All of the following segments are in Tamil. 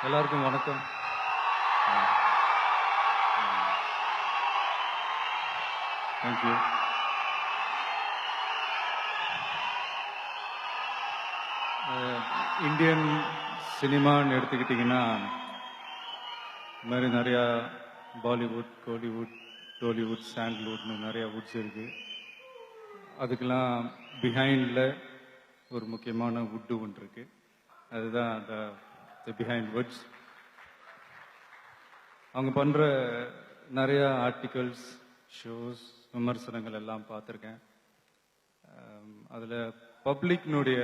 எல்லாருக்கும் வணக்கம். தேங்க்யூ. இந்தியன் சினிமான்னு எடுத்துக்கிட்டிங்கன்னா இந்த மாதிரி நிறையா பாலிவுட், கோலிவுட், டோலிவுட், சாண்ட்வுட்னு நிறையா வுட்ஸ் இருக்குது. அதுக்கெல்லாம் பிஹைண்டில் ஒரு முக்கியமான வுட்டு ஒன்று இருக்குது. அதுதான் அந்த பிஹைண்ட் வுட்ஸ். அவங்க பண்ணுற நிறையா ஆர்டிகல்ஸ், ஷோஸ், விமர்சனங்கள் எல்லாம் பார்த்துருக்கேன். அதில் பப்ளிக்னுடைய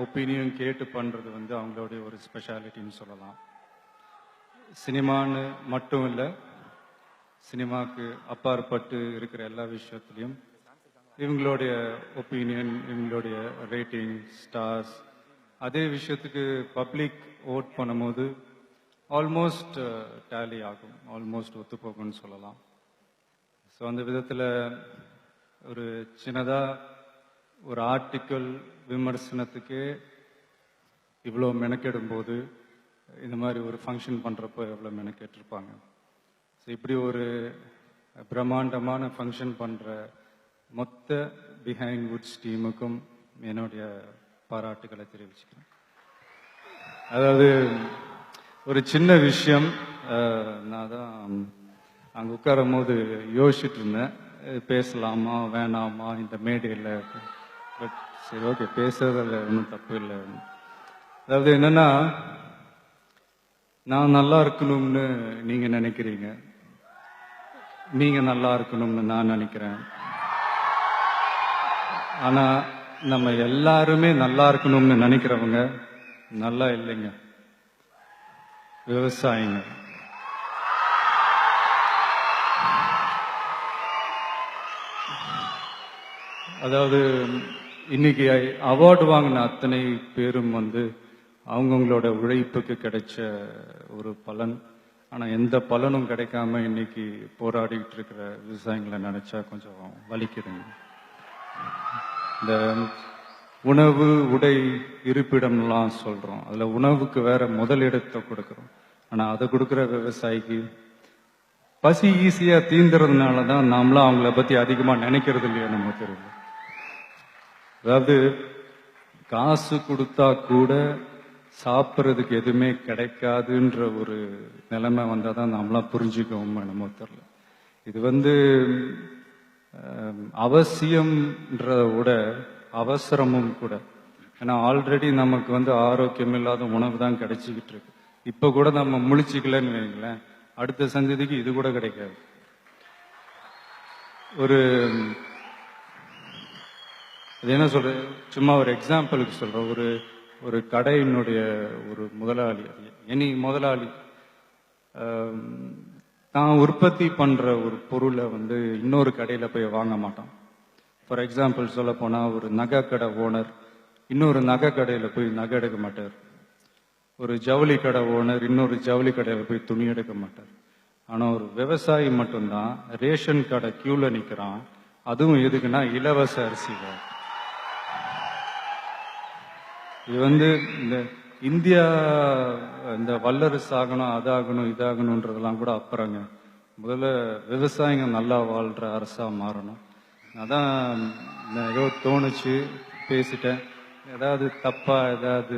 ஒப்பீனியன் கேட்டு பண்ணுறது அவங்களுடைய ஒரு ஸ்பெஷாலிட்டின்னு சொல்லலாம். சினிமான்னு மட்டும் இல்லை, சினிமாவுக்கு அப்பாற்பட்டு இருக்கிற எல்லா விஷயத்துலையும் இவங்களுடைய ஒப்பீனியன், இவங்களுடைய ரேட்டிங், ஸ்டார்ஸ், அதே விஷயத்துக்கு பப்ளிக் ஓட் பண்ணும்போது ஆல்மோஸ்ட் டேலி ஆகும், ஆல்மோஸ்ட் ஒத்துப்போகும்னு சொல்லலாம். ஸோ அந்த விதத்தில் ஒரு சின்னதாக ஒரு ஆர்டிக்கல் விமர்சனத்துக்கே இவ்வளோ மெனக்கெடும்போது இந்த மாதிரி ஒரு ஃபங்க்ஷன் பண்ணுறப்போ எவ்வளோ மெனக்கெட்டிருப்பாங்க. ஸோ இப்படி ஒரு பிரம்மாண்டமான ஃபங்க்ஷன் பண்ணுற மொத்த பிஹைண்ட் வுட்ஸ் டீமுக்கும் என்னுடைய பாராட்டுகளை தெரிவிச்சுக்கிறேன். அதாவது ஒரு சின்ன விஷயம், நான் தான் அங்கே உட்காரும் போது யோசிச்சுட்டு இருந்தேன், பேசலாமா வேணாமா இந்த மேடையில். பட் சரி, ஓகே, பேசுறதில்ல, ஒன்றும் தப்பு இல்லை. அதாவது என்னன்னா, நான் நல்லா இருக்கணும்னு நீங்கள் நினைக்கிறீங்க, நீங்கள் நல்லா இருக்கணும்னு நான் நினைக்கிறேன். ஆனால் நம்ம எல்லாருமே நல்லா இருக்கணும்னு நினைக்கிறவங்க நல்லா இல்லைங்க, விவசாயிங்க. அதாவது இன்னைக்கு அவார்டு வாங்கின அத்தனை பேரும் அவங்கவுங்களோட உழைப்புக்கு கிடைச்ச ஒரு பலன். ஆனால் எந்த பலனும் கிடைக்காம இன்னைக்கு போராடிட்டு இருக்கிற விவசாயிகளை நினைச்சா கொஞ்சம் வலிக்குதுங்க. இந்த உணவு, உடை, இருப்பிடம்லாம் சொல்றோம், அதுல உணவுக்கு வேற முதலிடத்தை கொடுக்குறோம். ஆனா அதை கொடுக்குற விவசாயிக்கு பசி ஈஸியா தீந்துறதுனால தான் நாமளும் அவங்கள பத்தி அதிகமா நினைக்கிறது இல்லையா நம்ம தெரியல. அதாவது காசு கொடுத்தா கூட சாப்பிட்றதுக்கு எதுவுமே கிடைக்காதுன்ற ஒரு நிலைமை வந்தாதான் நாமளாம் புரிஞ்சுக்கவும் நம்ம தெரியல. இது அவசியம்ன்றத விட அவசரமும் கூட. ஏன்னா ஆல்ரெடி நமக்கு ஆரோக்கியம் இல்லாத உணவு தான் கிடைச்சிக்கிட்டு இருக்கு. இப்ப கூட நம்ம முழிச்சுக்கலன்னு வைங்களேன், அடுத்த சந்ததிக்கு இது கூட கிடைக்காது. அது என்ன சொல்ற, சும்மா ஒரு எக்ஸாம்பிளுக்கு சொல்றேன். ஒரு கடையினுடைய ஒரு முதலாளி, எனி முதலாளி தான் உற்பத்தி பண்ற ஒரு பொருளை இன்னொரு கடையில போய் வாங்க மாட்டான். ஃபார் எக்ஸாம்பிள் சொல்ல போனா, ஒரு நகை கடை ஓனர் இன்னொரு நகை கடையில போய் நகை எடுக்க மாட்டார். ஒரு ஜவுளி கடை ஓனர் இன்னொரு ஜவுளி கடையில போய் துணி எடுக்க மாட்டார். ஆனா ஒரு விவசாயி மட்டும்தான் ரேஷன் கடை கியூல நிக்கிறான். அதுவும் எதுக்குன்னா இலவச அரிசிகள். இது இந்த இந்தியா இந்த வல்லரசு ஆகணும், அதாகணும், இதாகணும்ன்றதெல்லாம் கூட அப்புறங்க. முதல்ல விவசாயிங்க நல்லா வாழ்ற அரசா மாறணும். அதான் ஏதோ தோணுச்சு, பேசிட்டேன். ஏதாவது தப்பா ஏதாவது